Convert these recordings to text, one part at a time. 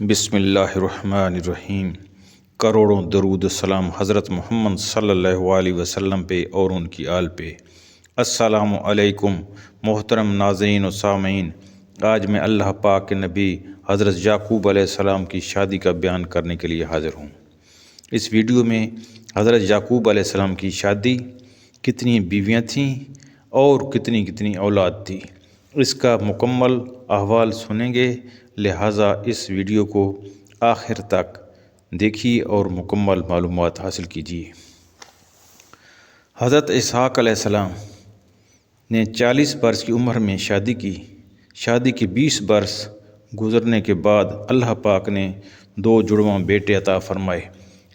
بسم اللہ الرحمن الرحیم۔ کروڑوں درود السلام حضرت محمد صلی اللہ علیہ وسلم پہ اور ان کی آل پہ۔ السلام علیکم محترم ناظرین و سامعین، آج میں اللہ پاک کے نبی حضرت یعقوب علیہ السلام کی شادی کا بیان کرنے کے لیے حاضر ہوں۔ اس ویڈیو میں حضرت یعقوب علیہ السلام کی شادی، کتنی بیویاں تھیں اور کتنی اولاد تھی، اس کا مکمل احوال سنیں گے، لہٰذا اس ویڈیو کو آخر تک دیکھیے اور مکمل معلومات حاصل کیجیے۔ حضرت اسحاق علیہ السلام نے 40 برس کی عمر میں شادی کی۔ شادی کے 20 برس گزرنے کے بعد اللہ پاک نے 2 جڑواں بیٹے عطا فرمائے،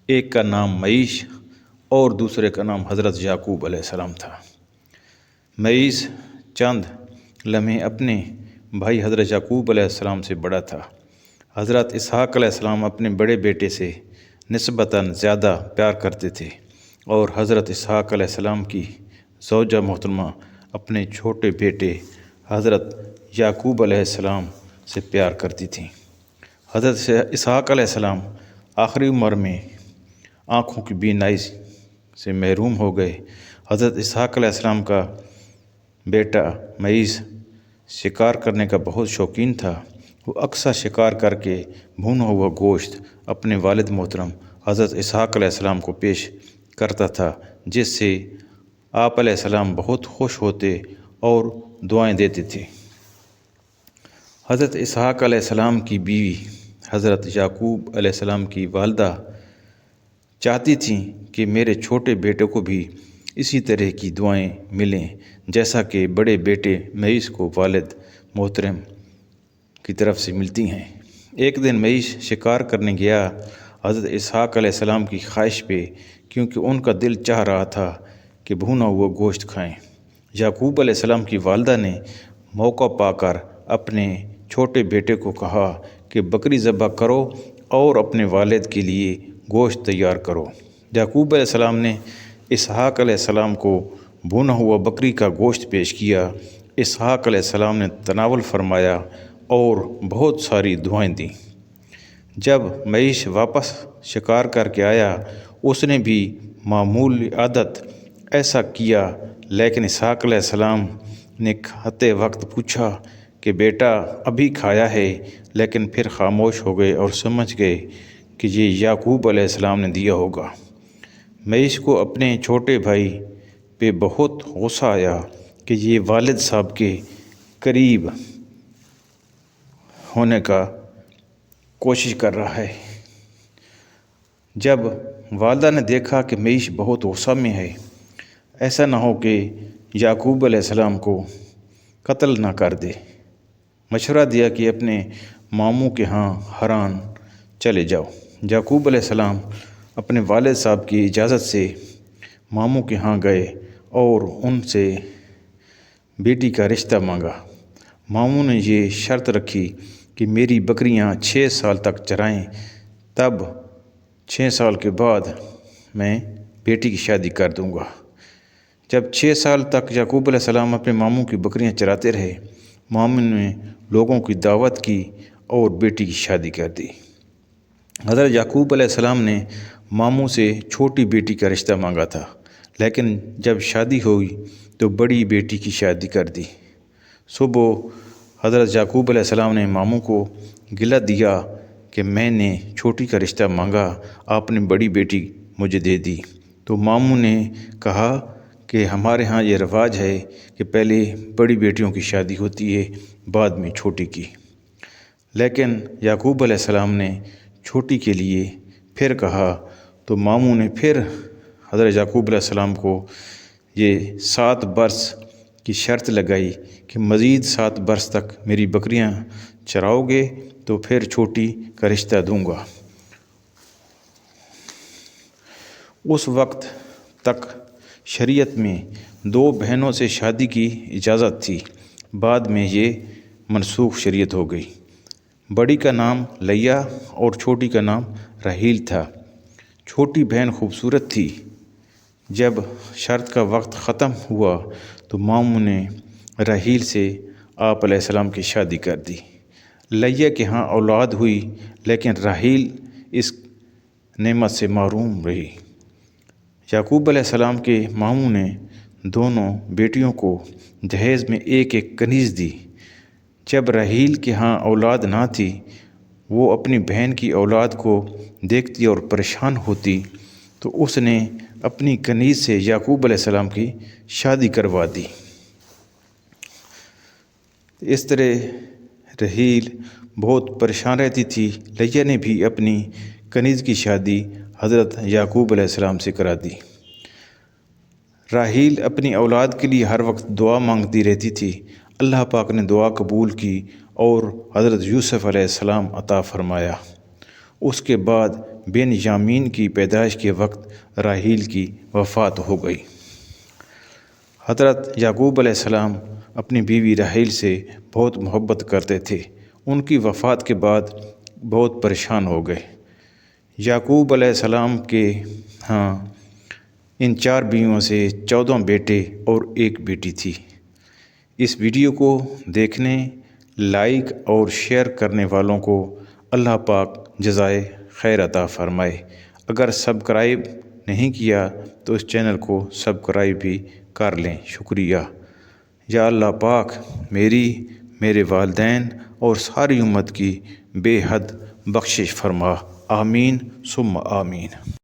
ایک کا نام معیش اور دوسرے کا نام حضرت یعقوب علیہ السلام تھا۔ معیش چند لمحے اپنے بھائی حضرت یعقوب علیہ السلام سے بڑا تھا۔ حضرت اسحاق علیہ السلام اپنے بڑے بیٹے سے نسبتاً زیادہ پیار کرتے تھے اور حضرت اسحاق علیہ السلام کی زوجہ محترمہ اپنے چھوٹے بیٹے حضرت یعقوب علیہ السلام سے پیار کرتی تھیں۔ حضرت اسحاق علیہ السلام آخری عمر میں آنکھوں کی بینائی سے محروم ہو گئے۔ حضرت اسحاق علیہ السلام کا بیٹا معیش شکار کرنے کا بہت شوقین تھا۔ وہ اکثر شکار کر کے بھونا ہوا گوشت اپنے والد محترم حضرت اسحاق علیہ السلام کو پیش کرتا تھا، جس سے آپ علیہ السلام بہت خوش ہوتے اور دعائیں دیتے تھے۔ حضرت اسحاق علیہ السلام کی بیوی حضرت یعقوب علیہ السلام کی والدہ چاہتی تھیں کہ میرے چھوٹے بیٹے کو بھی اسی طرح کی دعائیں ملیں جیسا کہ بڑے بیٹے معیش کو والد محترم کی طرف سے ملتی ہیں۔ ایک دن معیش شکار کرنے گیا حضرت اسحاق علیہ السلام کی خواہش پہ، کیونکہ ان کا دل چاہ رہا تھا کہ بھونا ہوا گوشت کھائیں۔ یعقوب علیہ السلام کی والدہ نے موقع پا کر اپنے چھوٹے بیٹے کو کہا کہ بکری ذبح کرو اور اپنے والد کے لیے گوشت تیار کرو۔ یعقوب علیہ السلام نے اسحاق علیہ السلام کو بھونا ہوا بکری کا گوشت پیش کیا۔ اسحاق علیہ السلام نے تناول فرمایا اور بہت ساری دعائیں دیں۔ جب معیش واپس شکار کر کے آیا، اس نے بھی معمولی عادت ایسا کیا، لیکن اسحاق علیہ السلام نے کھاتے وقت پوچھا کہ بیٹا ابھی کھایا ہے، لیکن پھر خاموش ہو گئے اور سمجھ گئے کہ یہ یعقوب علیہ السلام نے دیا ہوگا۔ معیش کو اپنے چھوٹے بھائی پہ بہت غصہ آیا کہ یہ والد صاحب کے قریب ہونے کا کوشش کر رہا ہے۔ جب والدہ نے دیکھا کہ معیش بہت غصہ میں ہے، ایسا نہ ہو کہ یعقوب علیہ السلام کو قتل نہ کر دے، مشورہ دیا کہ اپنے ماموں کے ہاں حران چلے جاؤ۔ یعقوب علیہ السلام اپنے والد صاحب کی اجازت سے ماموں کے ہاں گئے اور ان سے بیٹی کا رشتہ مانگا۔ ماموں نے یہ شرط رکھی کہ میری بکریاں 6 سال تک چرائیں، تب 6 سال کے بعد میں بیٹی کی شادی کر دوں گا۔ جب 6 سال تک یعقوب علیہ السلام اپنے ماموں کی بکریاں چراتے رہے، ماموں نے لوگوں کی دعوت کی اور بیٹی کی شادی کر دی۔ حضرت یعقوب علیہ السلام نے ماموں سے چھوٹی بیٹی کا رشتہ مانگا تھا، لیکن جب شادی ہوئی تو بڑی بیٹی کی شادی کر دی۔ صبح حضرت یعقوب علیہ السلام نے ماموں کو گلہ دیا کہ میں نے چھوٹی کا رشتہ مانگا، آپ نے بڑی بیٹی مجھے دے دی۔ تو ماموں نے کہا کہ ہمارے ہاں یہ رواج ہے کہ پہلے بڑی بیٹیوں کی شادی ہوتی ہے، بعد میں چھوٹی کی۔ لیکن یعقوب علیہ السلام نے چھوٹی کے لیے پھر کہا تو ماموں نے پھر حضرت یعقوب علیہ السلام کو یہ 7 برس کی شرط لگائی کہ مزید 7 برس تک میری بکریاں چراؤ گے تو پھر چھوٹی کا رشتہ دوں گا۔ اس وقت تک شریعت میں 2 بہنوں سے شادی کی اجازت تھی، بعد میں یہ منسوخ شریعت ہو گئی۔ بڑی کا نام لیا اور چھوٹی کا نام راحیل تھا۔ چھوٹی بہن خوبصورت تھی۔ جب شرط کا وقت ختم ہوا تو ماموں نے راحیل سے آپ علیہ السلام کی شادی کر دی۔ لیا کے ہاں اولاد ہوئی، لیکن راحیل اس نعمت سے محروم رہی۔ یعقوب علیہ السلام کے ماموں نے دونوں بیٹیوں کو جہیز میں ایک ایک کنیز دی۔ جب راحیل کے ہاں اولاد نہ تھی، وہ اپنی بہن کی اولاد کو دیکھتی اور پریشان ہوتی تو اس نے اپنی کنیز سے یعقوب علیہ السلام کی شادی کروا دی۔ اس طرح راحیل بہت پریشان رہتی تھی۔ لیہ نے بھی اپنی کنیز کی شادی حضرت یعقوب علیہ السلام سے کرا دی۔ راحیل اپنی اولاد کے لیے ہر وقت دعا مانگتی رہتی تھی۔ اللہ پاک نے دعا قبول کی اور حضرت یوسف علیہ السلام عطا فرمایا۔ اس کے بعد بن یامین کی پیدائش کے وقت راحیل کی وفات ہو گئی۔ حضرت یعقوب علیہ السلام اپنی بیوی راحیل سے بہت محبت کرتے تھے۔ ان کی وفات کے بعد بہت پریشان ہو گئے۔ یعقوب علیہ السلام کے ہاں ان 4 بیویوں سے 14 بیٹے اور 1 بیٹی تھی۔ اس ویڈیو کو دیکھنے، لائک اور شیئر کرنے والوں کو اللہ پاک جزائے خیر عطا فرمائے۔ اگر سبسکرائب نہیں کیا تو اس چینل کو سبسکرائب بھی کر لیں۔ شکریہ۔ یا اللہ پاک میرے والدین اور ساری امت کی بے حد بخشش فرما۔ آمین ثم آمین۔